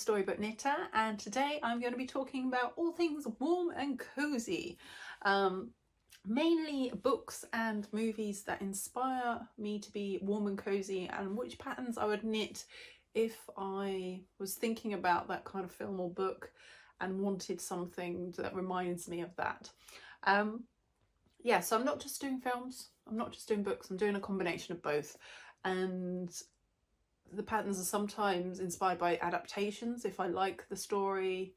Storybook Knitter, and today I'm going to be talking about all things warm and cozy. Mainly books and movies that inspire me to be warm and cozy, and which patterns I would knit if I was thinking about that kind of film or book and wanted something that reminds me of that. Yeah, so I'm not just doing films, I'm not just doing books, I'm doing a combination of both. And the patterns are sometimes inspired by adaptations if I like the story,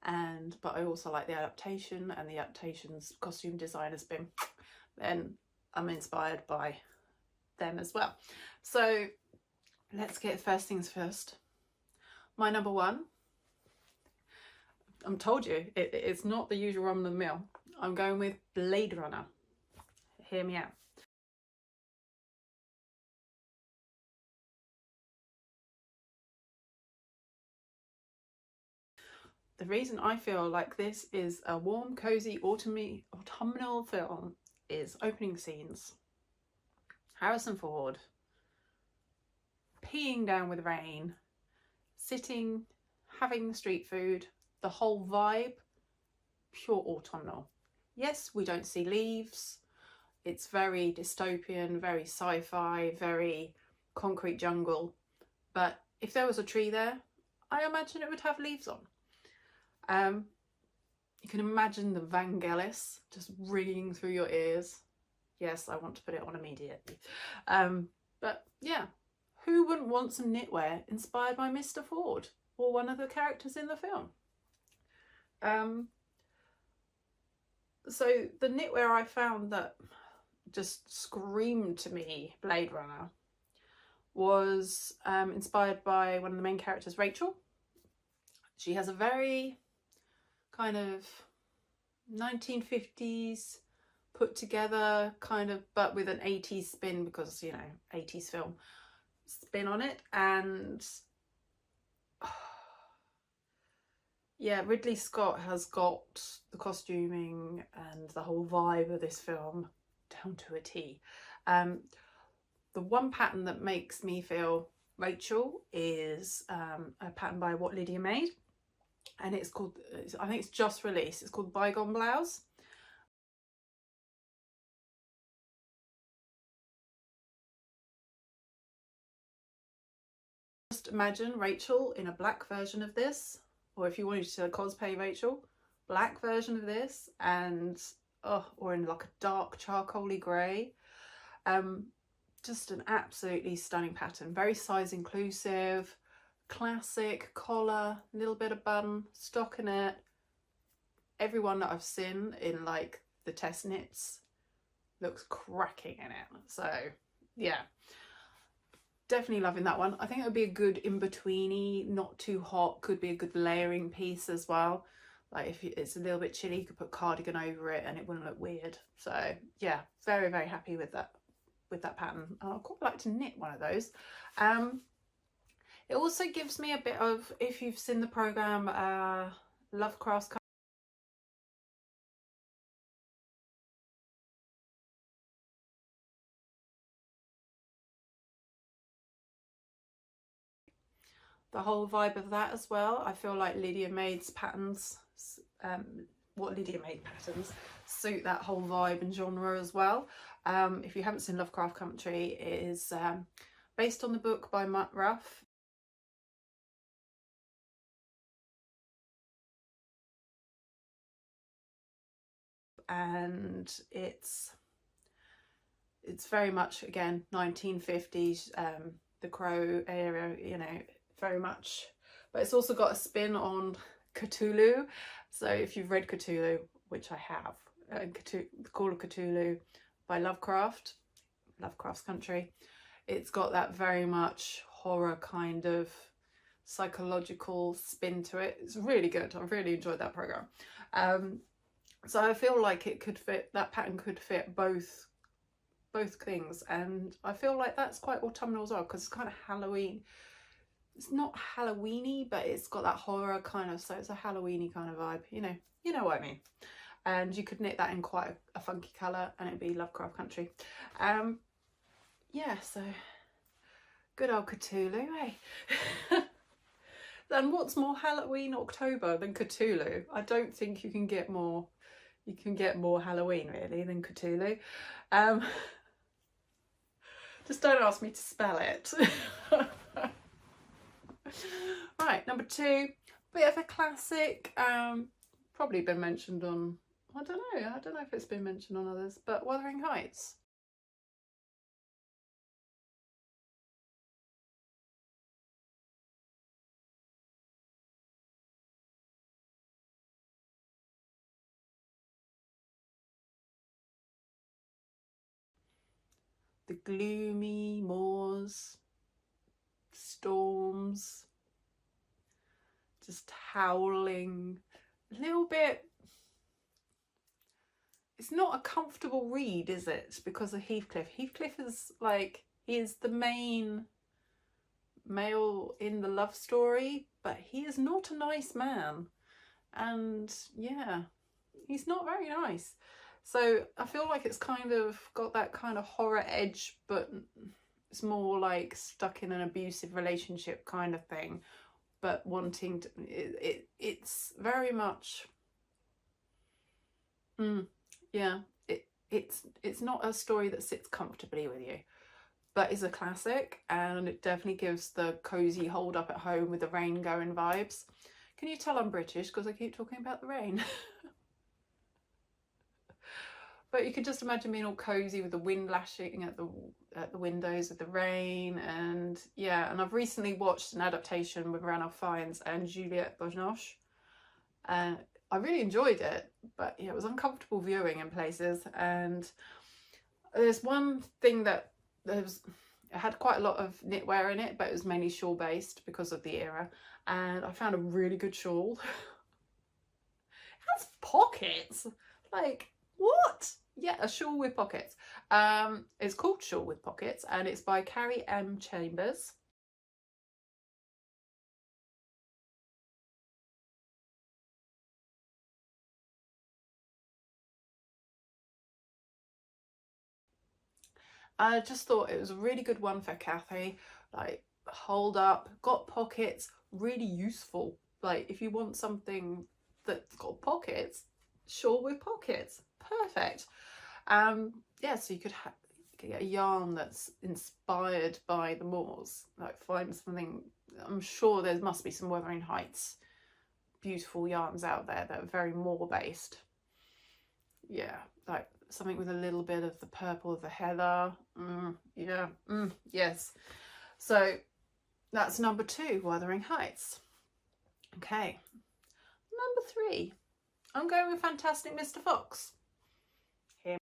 but I also like the adaptation, and the adaptation's costume design has been, then I'm inspired by them as well. So let's get first things first. My number one, I'm told you it's not the usual run of the mill. I'm going with Blade Runner. Hear me out. The reason I feel like this is a warm, cozy, autumnal film is opening scenes. Harrison Ford peeing down with rain, sitting, having the street food, the whole vibe, pure autumnal. Yes, we don't see leaves. It's very dystopian, very sci-fi, very concrete jungle. But if there was a tree there, I imagine it would have leaves on. You can imagine the Vangelis just ringing through your ears. Yes, I want to put it on immediately. But yeah, who wouldn't want some knitwear inspired by Mr. Ford or one of the characters in the film? So the knitwear I found that just screamed to me Blade Runner was inspired by one of the main characters, Rachel. She has a very kind of 1950s put together kind of, but with an 80s spin, because, you know, 80s film spin on it. And yeah, Ridley Scott has got the costuming and the whole vibe of this film down to a T. The one pattern that makes me feel Rachel is a pattern by What Lydia Made, and it's called, I think it's just released, it's called Bygone Blouse. Just imagine Rachel in a black version of this, or if you wanted to cosplay Rachel, black version of this, and or in like a dark charcoaly grey. Just an absolutely stunning pattern, very size inclusive, classic collar, little bit of button, stockinette. Everyone that I've seen in like the test knits looks cracking in it. So yeah, definitely loving that one. I think it would be a good in-betweeny, not too hot, could be a good layering piece as well. Like if it's a little bit chilly, you could put cardigan over it and it wouldn't look weird. So yeah, very, very happy with that pattern. I'd quite like to knit one of those. It also gives me a bit of, if you've seen the program Lovecraft's the whole vibe of that as well. I feel like Lydia Made's patterns, What Lydia Made patterns suit that whole vibe and genre as well. If you haven't seen Lovecraft Country, it is based on the book by Matt Ruff. And it's very much, again, 1950s, the Crow era, you know, very much. But it's also got a spin on Cthulhu. So if you've read Cthulhu, which I have, The Call of Cthulhu by Lovecraft's Country, it's got that very much horror kind of psychological spin to it. It's really good. I've really enjoyed that program. So I feel like it could fit, that pattern could fit both things, and I feel like that's quite autumnal as well, because it's kind of Halloween. It's not Halloweeny, but it's got that horror kind of, so it's a Halloweeny kind of vibe, you know what I mean. And you could knit that in quite a funky colour and it'd be Lovecraft Country. Yeah, so good old Cthulhu, eh? And what's more Halloween October than Cthulhu? I don't think you can get more Halloween really than Cthulhu. Just don't ask me to spell it. Right, number 2, bit of a classic, probably been mentioned on, I don't know if it's been mentioned on others, but Wuthering Heights. The gloomy moors, storms, just howling, a little bit. It's not a comfortable read, is it? Because of Heathcliff. Heathcliff is like, he is the main male in the love story, but he is not a nice man. And yeah, he's not very nice. So I feel like it's kind of got that kind of horror edge, but it's more like stuck in an abusive relationship kind of thing, but wanting to, it's very much, yeah, it's not a story that sits comfortably with you, but is a classic, and it definitely gives the cozy hold up at home with the rain going vibes. Can you tell I'm British because I keep talking about the rain? But you can just imagine being all cozy with the wind lashing at the windows with the rain. And yeah, and I've recently watched an adaptation with Ranulph Fiennes and Juliette Binoche. I really enjoyed it, but yeah, it was uncomfortable viewing in places. And there's one thing that it had quite a lot of knitwear in it, but it was mainly shawl based because of the era. And I found a really good shawl. It has pockets. Like, what? Yeah, a shawl with pockets. It's called Shawl with Pockets, and it's by Carrie M. Chambers. I just thought it was a really good one for Kathy. Like, hold up, got pockets, really useful. Like, if you want something that's got pockets, shawl with pockets, perfect. Yeah, so you could get a yarn that's inspired by the moors. Like, find something. I'm sure there must be some Wuthering Heights beautiful yarns out there that are very moor based. Yeah, like something with a little bit of the purple of the heather. Yeah, yes. So that's number 2, Wuthering Heights. Okay, number 3, I'm going with Fantastic Mr. Fox. Hear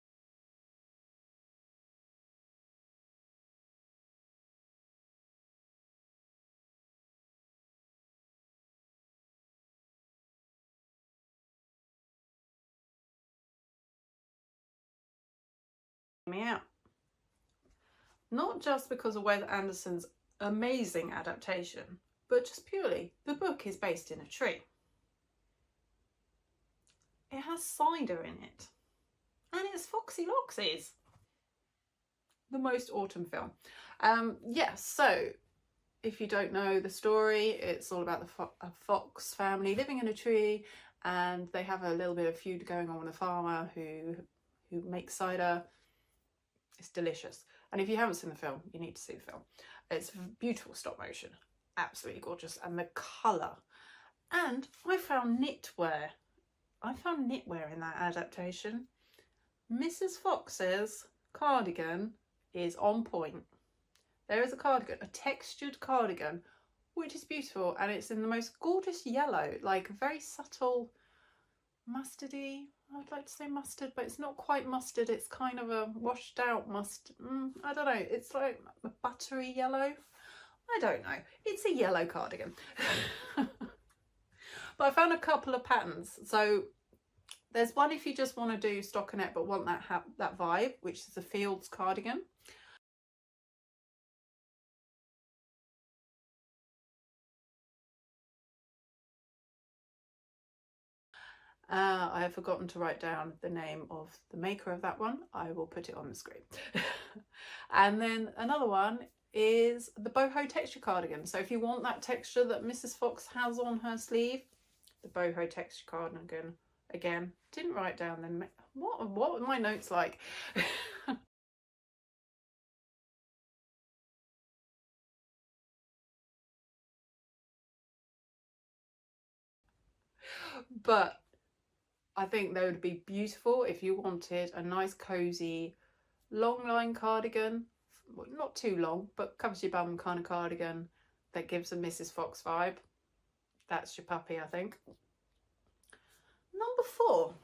me out. Not just because of Wes Anderson's amazing adaptation, but just purely the book is based in a tree. It has cider in it, and it's Foxy Loxies. The most autumn film. Yeah, so if you don't know the story, it's all about a fox family living in a tree, and they have a little bit of feud going on with a farmer who makes cider. It's delicious. And if you haven't seen the film, you need to see the film. It's beautiful stop motion, absolutely gorgeous, and the colour. And I found knitwear. I found knitwear in that adaptation. Mrs. Fox's cardigan is on point. There is a cardigan, a textured cardigan, which is beautiful, and it's in the most gorgeous yellow, like very subtle mustardy. I'd like to say mustard, but it's not quite mustard. It's kind of a washed out mustard. I don't know. It's like a buttery yellow. I don't know. It's a yellow cardigan. But I found a couple of patterns. So there's one if you just want to do stockinette but want that vibe, which is a Fields cardigan. I have forgotten to write down the name of the maker of that one. I will put it on the screen. And then another one is the boho texture cardigan. So if you want that texture that Mrs. Fox has on her sleeve, the boho texture cardigan. Again, didn't write down then. What are my notes like? But I think they would be beautiful if you wanted a nice cozy long line cardigan, well, not too long, but covers your bum kind of cardigan that gives a Mrs. Fox vibe. That's your puppy, I think. Number 4.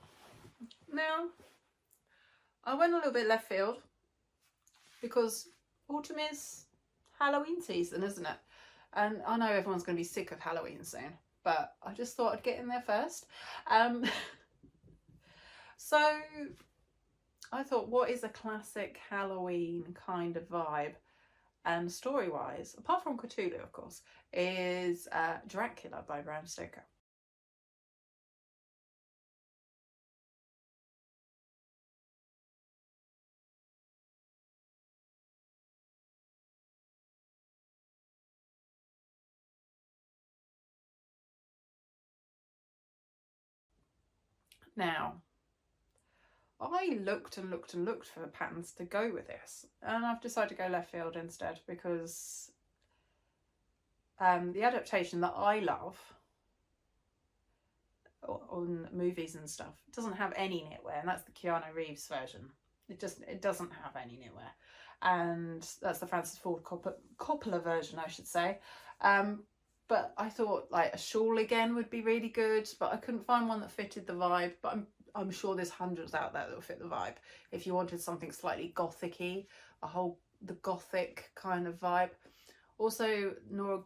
Now, I went a little bit left field because autumn is Halloween season, isn't it? And I know everyone's going to be sick of Halloween soon, but I just thought I'd get in there first. So I thought, what is a classic Halloween kind of vibe? And story-wise, apart from Cthulhu, of course, is Dracula by Bram Stoker. Now, I looked and looked and looked for patterns to go with this, and I've decided to go left field instead because the adaptation that I love on movies and stuff doesn't have any knitwear, and that's the Keanu Reeves version. It doesn't have any knitwear, and that's the Francis Ford Coppola version, I should say. But I thought like a shawl again would be really good, but I couldn't find one that fitted the vibe. But I'm sure there's hundreds out there that will fit the vibe. If you wanted something slightly gothic-y, the gothic kind of vibe. Also, Nora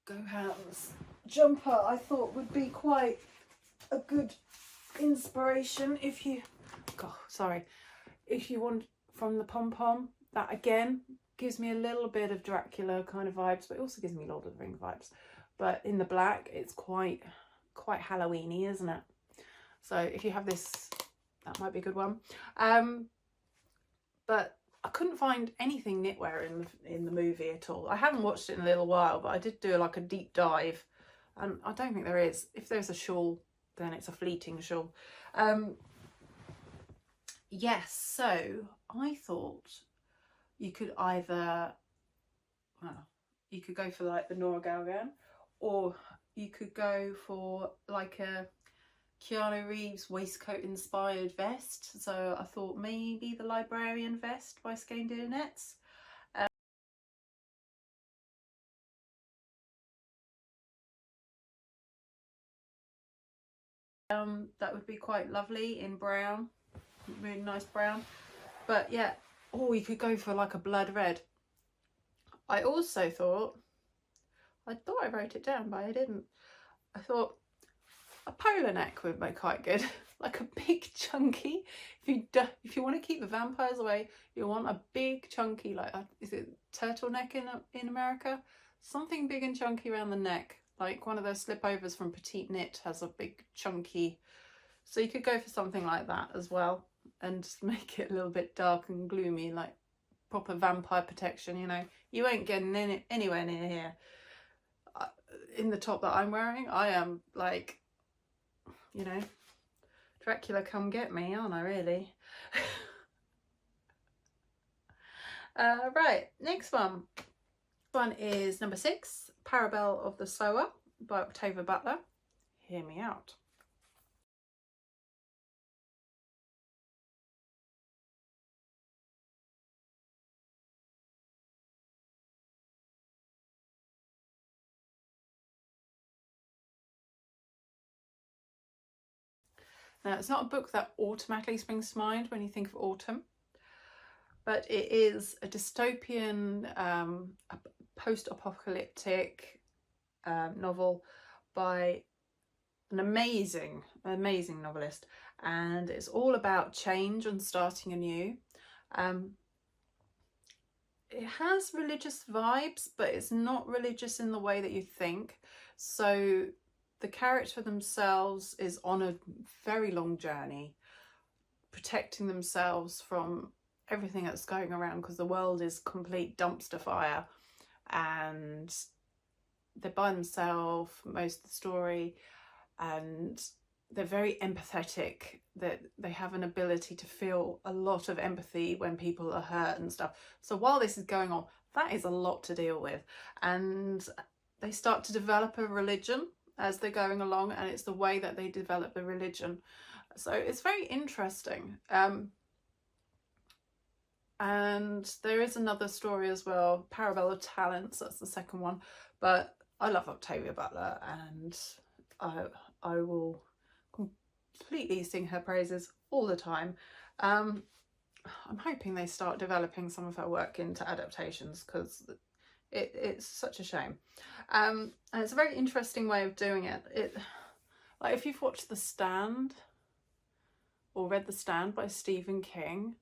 Gohan's jumper I thought would be quite a good inspiration if you want from the pom-pom. That again gives me a little bit of Dracula kind of vibes, but it also gives me Lord of the Rings vibes. But in the black, it's quite Halloween-y, isn't it? So if you have this, that might be a good one. But I couldn't find anything knitwear in the movie at all. I haven't watched it in a little while, but I did do like a deep dive, and I don't think there is. If there's a shawl, then it's a fleeting shawl. Yes, so I thought you could either, well, you could go for like the Nora Galgan, or you could go for like a Keanu Reeves waistcoat inspired vest. So I thought maybe the Librarian vest by Skein Deer Nets. That would be quite lovely in brown, really nice brown. But yeah, or you could go for like a blood red. I also thought, I wrote it down, but I didn't. I thought a polar neck would be quite good, like a big chunky. If you want to keep the vampires away, you want a big chunky, like is it turtleneck in America? Something big and chunky around the neck, like one of those slipovers from Petite Knit has a big chunky. So you could go for something like that as well, and just make it a little bit dark and gloomy, like proper vampire protection. You know, you ain't getting anywhere near here. In the top that I'm wearing, I am like, you know, Dracula come get me, aren't I really? Right, next one. One is number 6, Parabel of the Sower by Octavia Butler. Hear me out. Now, it's not a book that automatically springs to mind when you think of autumn, but it is a dystopian, a post-apocalyptic novel by an amazing novelist, and it's all about change and starting anew. It has religious vibes, but it's not religious in the way that you think. So the character themselves is on a very long journey, protecting themselves from everything that's going around, because the world is complete dumpster fire and they're by themselves most of the story, and they're very empathetic, that they have an ability to feel a lot of empathy when people are hurt and stuff. So while this is going on, that is a lot to deal with, and they start to develop a religion as they're going along, and it's the way that they develop the religion. So it's very interesting. And there is another story as well, Parable of Talents, that's the second one. But I love Octavia Butler, and I will completely sing her praises all the time. I'm hoping they start developing some of her work into adaptations, because it's such a shame. And it's a very interesting way of doing it. Like if you've watched The Stand or read The Stand by Stephen King,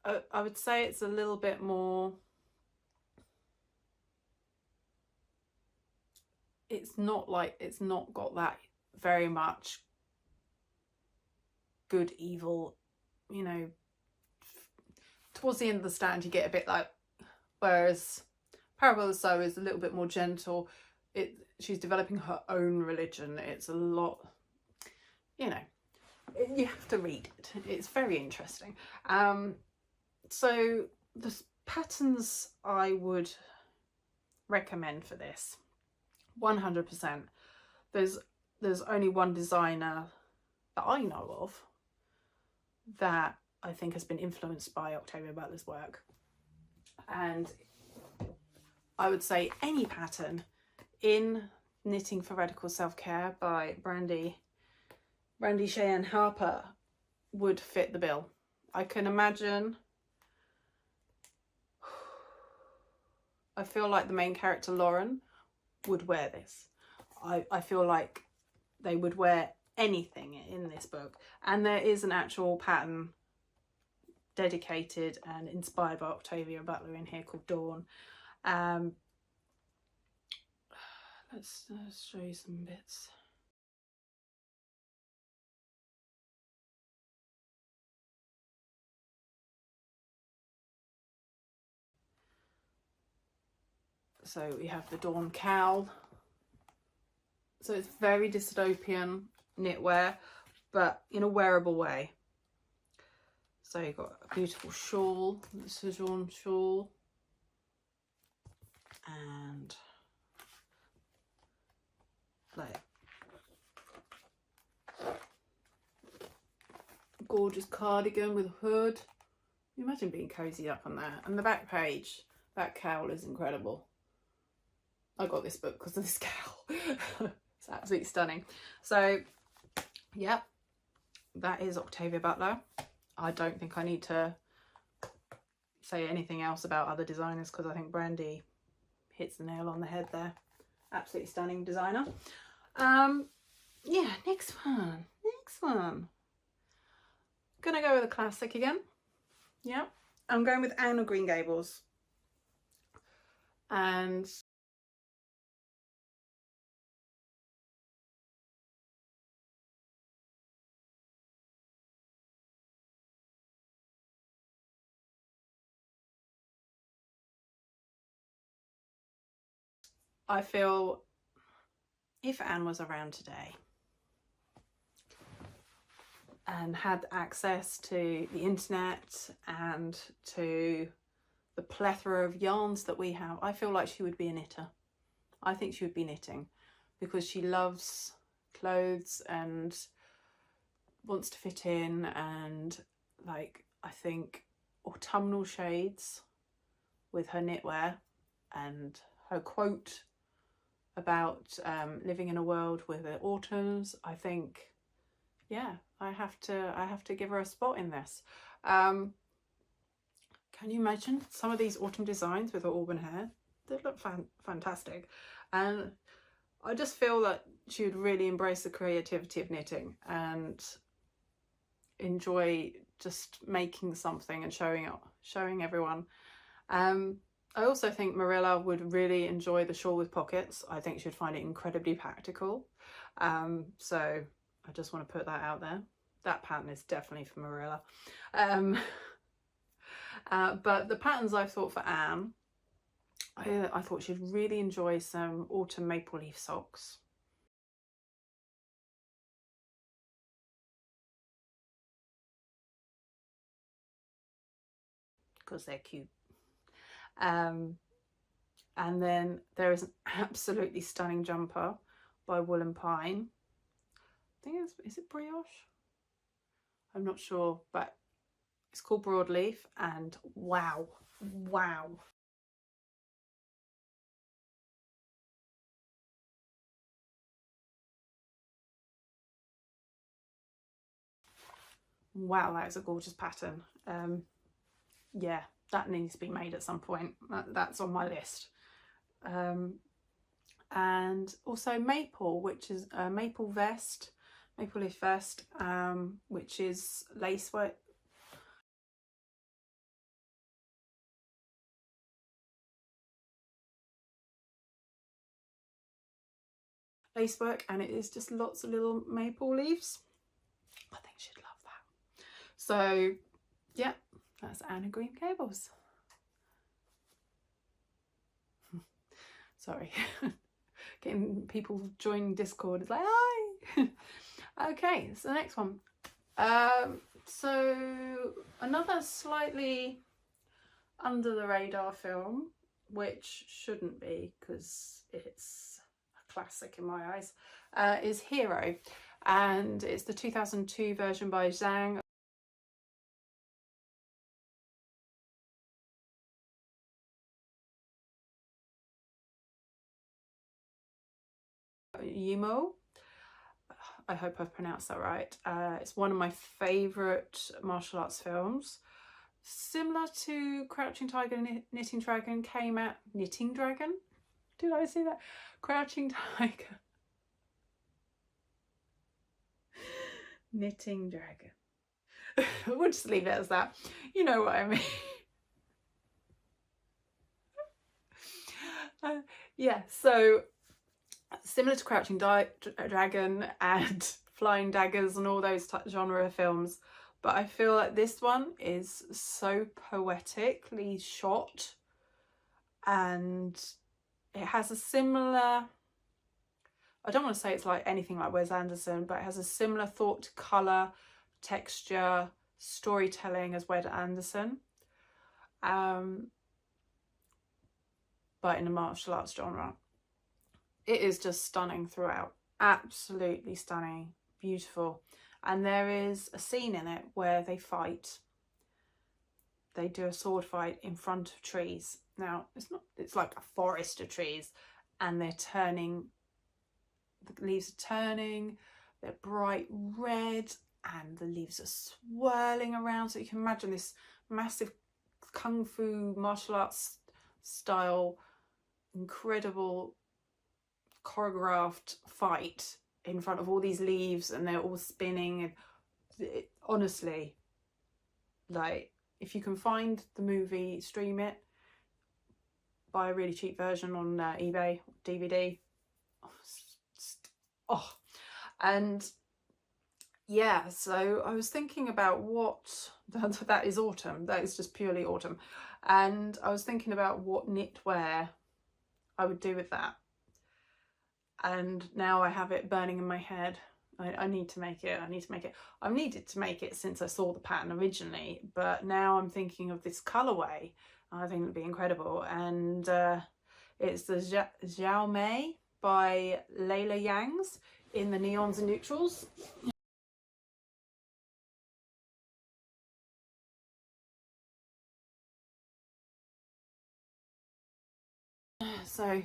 I would say it's a little bit more, it's not got that very much good, evil, you know. Towards the end of The Stand you get a bit like, whereas Parable of the Sower is a little bit more gentle. She's developing her own religion. It's a lot, you know, you have to read it. It's very interesting. So the patterns I would recommend for this, 100%. There's only one designer that I know of that I think has been influenced by Octavia Butler's work, and I would say any pattern in Knitting for Radical Self-Care by Brandy Cheyenne Harper would fit the bill. I can imagine, I feel like the main character Lauren would wear this. I feel like they would wear anything in this book. And there is an actual pattern dedicated and inspired by Octavia Butler in here called Dawn. Let's show you some bits. So we have the Dawn cowl. So it's very dystopian knitwear, but in a wearable way. So you've got a beautiful shawl, the Sojourn shawl, and like gorgeous cardigan with a hood. You imagine being cozy up on that. And the back page, that cowl is incredible. I got this book because of this cowl. It's absolutely stunning. So yeah, that is Octavia Butler. I don't think I need to say anything else about other designers, because I think Brandy hits the nail on the head there. Absolutely stunning designer. Yeah, next one. Gonna go with a classic again. Yeah, I'm going with Anne of Green Gables. And I feel if Anne was around today and had access to the internet and to the plethora of yarns that we have, I feel like she would be a knitter. I think she would be knitting, because she loves clothes and wants to fit in, and like, I think autumnal shades with her knitwear and her quote about living in a world with the autumns, I think, yeah, I have to give her a spot in this. Can you imagine some of these autumn designs with her auburn hair? They look fantastic. And I just feel that she would really embrace the creativity of knitting and enjoy just making something and showing everyone. I also think Marilla would really enjoy the shawl with pockets. I think she'd find it incredibly practical. So I just want to put that out there. That pattern is definitely for Marilla. But the patterns I've thought for Anne, I thought she'd really enjoy some autumn maple leaf socks. Because they're cute. And then there is an absolutely stunning jumper by Wool and Pine. I think is it brioche? I'm not sure, but it's called Broadleaf, and wow, wow. Wow, that is a gorgeous pattern. Yeah, that needs to be made at some point. That's on my list. And also maple, which is a maple vest, maple leaf vest, which is lacework. Lacework, and it is just lots of little maple leaves. I think she'd love that. So yeah, that's Anna Green Gables. Sorry. Getting people joining Discord, it's like, hi. Okay, so the next one. So another slightly under the radar film, which shouldn't be because it's a classic in my eyes, is Hero, and it's the 2002 version by Zhang Yimou. I hope I've pronounced that right. It's one of my favourite martial arts films. Similar to Crouching Tiger, Knitting Dragon came out. Knitting Dragon? Did I say that? Crouching Tiger. Knitting Dragon. We'll just leave it as that. You know what I mean. Yeah, so similar to Crouching Dragon and Flying Daggers and all those genre of films, but I feel like this one is so poetically shot, and it has a similar, I don't want to say it's like anything like Wes Anderson, but it has a similar thought to colour, texture, storytelling as Wes Anderson, but in a martial arts genre. It is just stunning throughout, absolutely stunning, beautiful. And there is a scene in it where they fight. They do a sword fight in front of trees. Now, it's like a forest of trees, and they're turning, the leaves are turning, they're bright red, and the leaves are swirling around. So you can imagine this massive kung fu martial arts style, incredible choreographed fight in front of all these leaves, and they're all spinning. And honestly, like, if you can find the movie, stream it, buy a really cheap version on eBay, DVD. Oh, and yeah, so I was thinking about what that is autumn. That is just purely autumn, and I was thinking about what knitwear I would do with that. And now I have it burning in my head. I need to make it. I've needed to make it since I saw the pattern originally, but now I'm thinking of this colourway. I think it'd be incredible. And it's the Xiao Mei by Layla Yangs in the neons and neutrals. So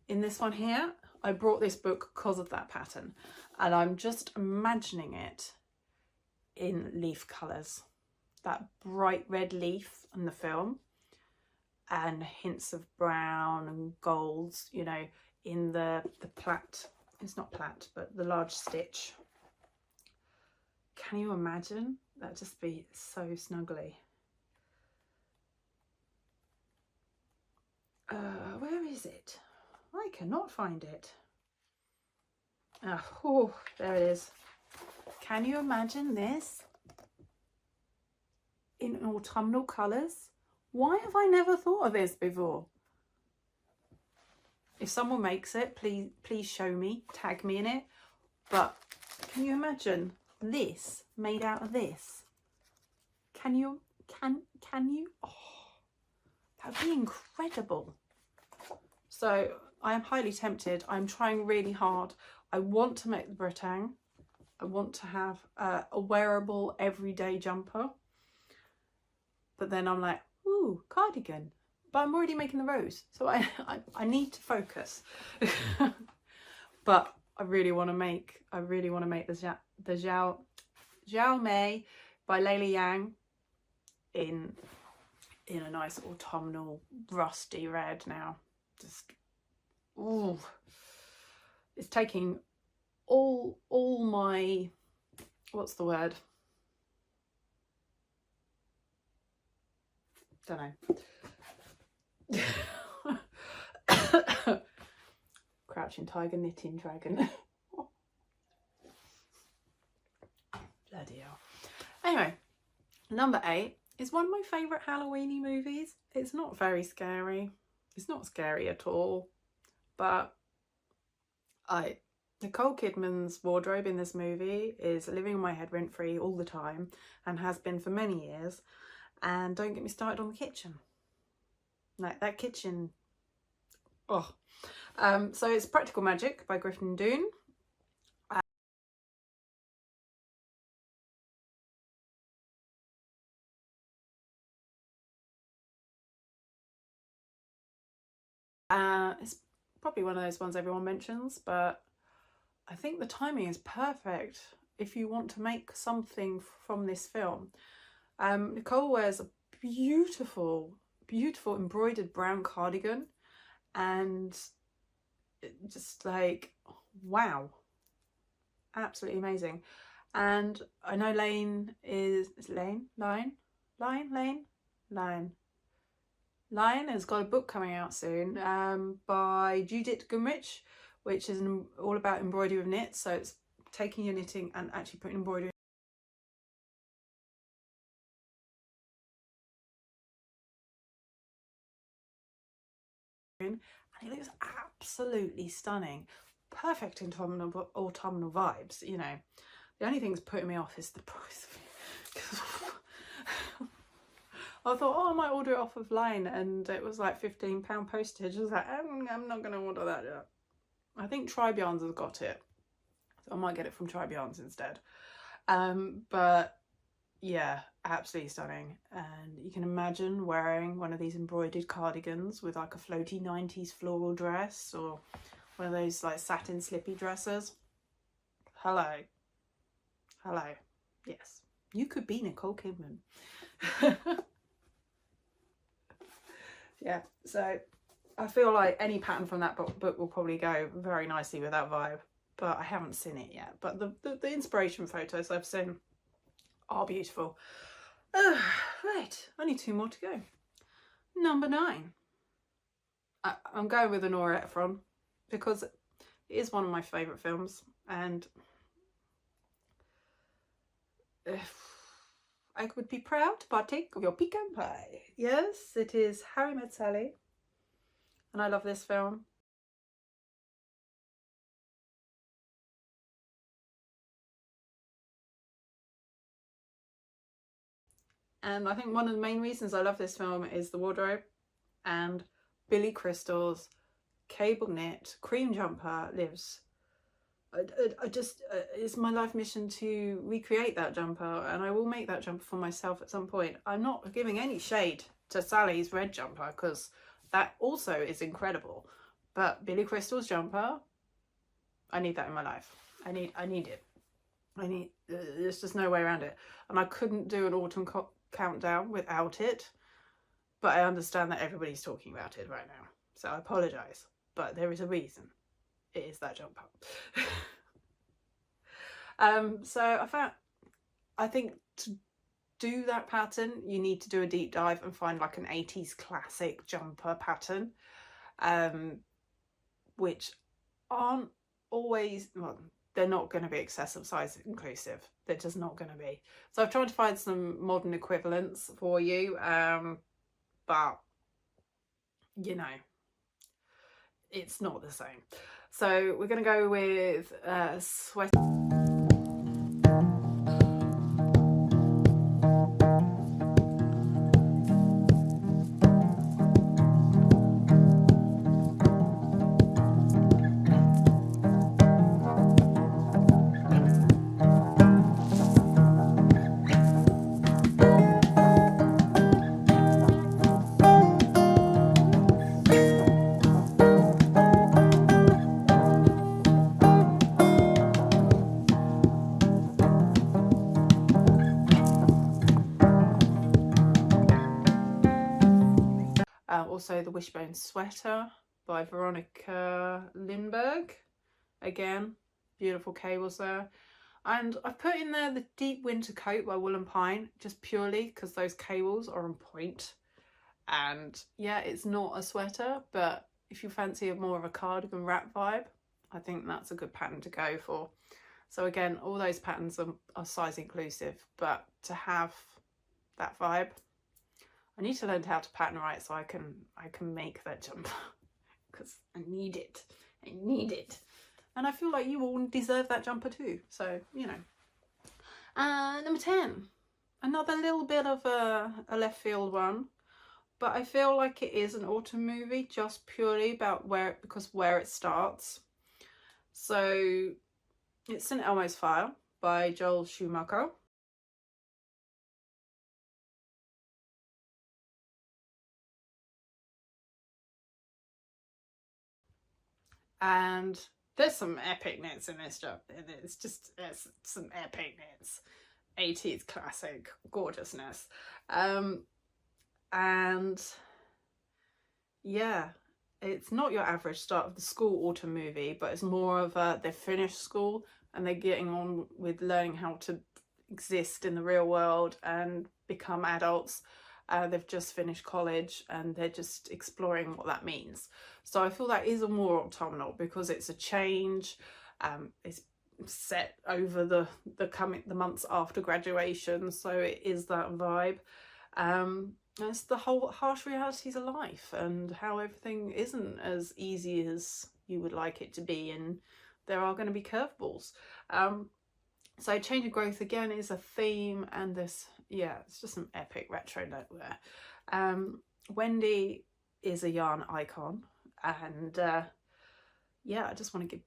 in this one here, I brought this book because of that pattern, and I'm just imagining it in leaf colours, that bright red leaf in the film, and hints of brown and golds, you know, in the plait. It's not plait, but the large stitch. Can you imagine? That'd just be so snuggly. Where is it? I cannot find it. Oh, there it is. Can you imagine this? in autumnal colours. Why have I never thought of this before? If someone makes it, please show me, tag me in it. But can you imagine this made out of this? Can you? Oh, that would be incredible. So I am highly tempted. I'm trying really hard. I want to make the Bretang. I want to have a wearable everyday jumper. But then I'm like, ooh, cardigan. But I'm already making the rose. So I need to focus. But I really want to make the Xiao Mei by Layla Yang in a nice autumnal rusty red now. Just, ooh, it's taking all my, what's the word? Don't know. Crouching tiger, knitting dragon. Bloody hell. Anyway, number 8 is one of my favourite Halloweeny movies. It's not very scary. It's not scary at all. But Nicole Kidman's wardrobe in this movie is living in my head rent-free all the time and has been for many years. And don't get me started on the kitchen. Like that kitchen. Oh. So it's Practical Magic by Griffin Dunne. It's probably one of those ones everyone mentions, but I think the timing is perfect if you want to make something from this film. Nicole wears a beautiful embroidered brown cardigan, and just like, wow, absolutely amazing. And I know Lane has got a book coming out soon by Judith Gumrich, which is all about embroidery with knits. So it's taking your knitting and actually putting embroidery in, and it looks absolutely stunning. Perfect in autumnal vibes, you know. The only thing that's putting me off is the price of it. I thought, oh, I might order it off of Line, and it was like £15 postage. I was like, I'm not going to order that yet. I think Tribe Yarns has got it, so I might get it from Tribe Yarns instead. But yeah, absolutely stunning. And you can imagine wearing one of these embroidered cardigans with like a floaty 90s floral dress, or one of those like satin slippy dresses. Hello. Yes, you could be Nicole Kidman. Yeah, so I feel like any pattern from that book will probably go very nicely with that vibe, but I haven't seen it yet. But the inspiration photos I've seen are beautiful. Right, only 2 more to go. Number 9. I'm going with Nora Ephron because it is one of my favourite films, and I would be proud to partake of your pecan pie. Yes, it is Harry Met Sally, and I love this film. And I think one of the main reasons I love this film is the wardrobe, and Billy Crystal's cable knit cream jumper lives. I just, it's my life mission to recreate that jumper, and I will make that jumper for myself at some point. I'm not giving any shade to Sally's red jumper because that also is incredible, but Billy Crystal's jumper, I need that in my life. I need it. There's just no way around it. And I couldn't do an autumn countdown without it, but I understand that everybody's talking about it right now, so I apologise, but there is a reason. It is that jumper. So I think to do that pattern you need to do a deep dive and find like an 80s classic jumper pattern, which aren't always, well, they're not going to be excessive size inclusive. They're just not going to be. So I've tried to find some modern equivalents for you, but you know, it's not the same. So we're going to go with sweat. Also the Wishbone Sweater by Veronica Lindbergh. Again, beautiful cables there. And I've put in there the Deep Winter Coat by Wool and Pine, just purely because those cables are on point. And yeah, it's not a sweater, but if you fancy more of a cardigan wrap vibe, I think that's a good pattern to go for. So again, all those patterns are size inclusive, but to have that vibe, I need to learn how to pattern right so I can make that jumper because I need it. I need it. And I feel like you all deserve that jumper too. So, you know. Number 10. Another little bit of a left field one. But I feel like it is an autumn movie just purely about where it starts. So it's St. Elmo's Fire by Joel Schumacher. And there's some epic knits in this job. It's some epic knits. 80s classic gorgeousness. And yeah, it's not your average start of the school autumn movie, but it's more of they've finished school and they're getting on with learning how to exist in the real world and become adults. They've just finished college and they're just exploring what that means. So I feel that is a more autumnal because it's a change. It's set over the months after graduation, so it is that vibe. It's the whole harsh realities of life and how everything isn't as easy as you would like it to be, and there are going to be curveballs. So change and growth again is a theme, and this, yeah, it's just some epic retro note there. Wendy is a yarn icon, and yeah, I just want to give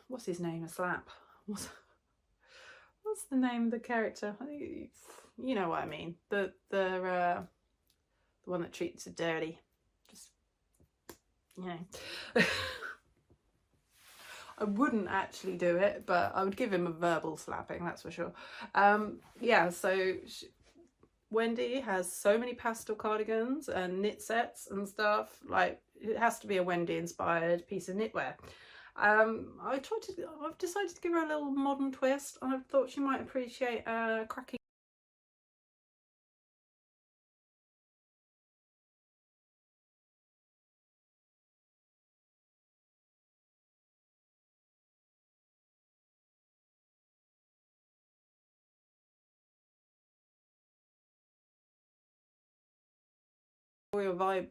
what's his name a slap. What's the name of the character? You know what I mean. The one that treats her dirty. Just, you know. I wouldn't actually do it, but I would give him a verbal slapping, that's for sure. Yeah, so Wendy has so many pastel cardigans and knit sets and stuff. Like, it has to be a Wendy inspired piece of knitwear. I've decided to give her a little modern twist, and I thought she might appreciate cracking royal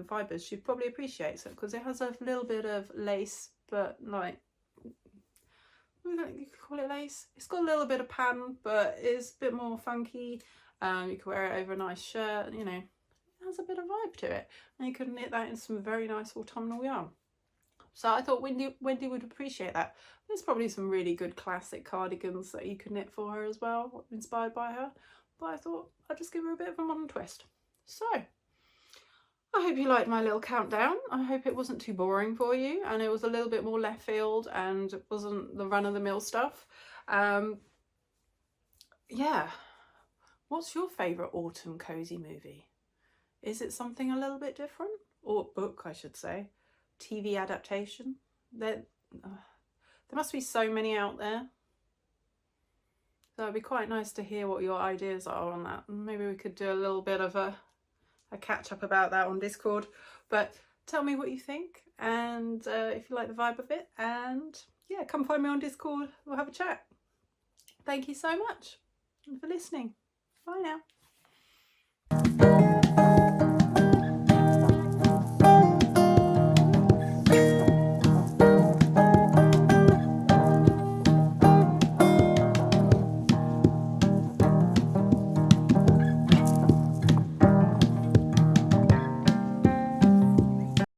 fibres. She'd probably appreciate it because it has a little bit of lace, but like, you could call it lace. It's got a little bit of pattern, but it's a bit more funky. You could wear it over a nice shirt, you know, it has a bit of vibe to it, and you could knit that in some very nice autumnal yarn. So I thought Wendy would appreciate that. There's probably some really good classic cardigans that you could knit for her as well, inspired by her, but I thought I'd just give her a bit of a modern twist. So I hope you liked my little countdown. I hope it wasn't too boring for you and it was a little bit more left field and it wasn't the run-of-the-mill stuff. Yeah, what's your favourite autumn cozy movie? Is it something a little bit different? Or book, I should say. TV adaptation? There must be so many out there. So it'd be quite nice to hear what your ideas are on that. Maybe we could do a little bit of a catch up about that on Discord, but tell me what you think and if you like the vibe of it, and yeah, come find me on Discord. We'll have a chat. Thank you so much for listening. Bye now.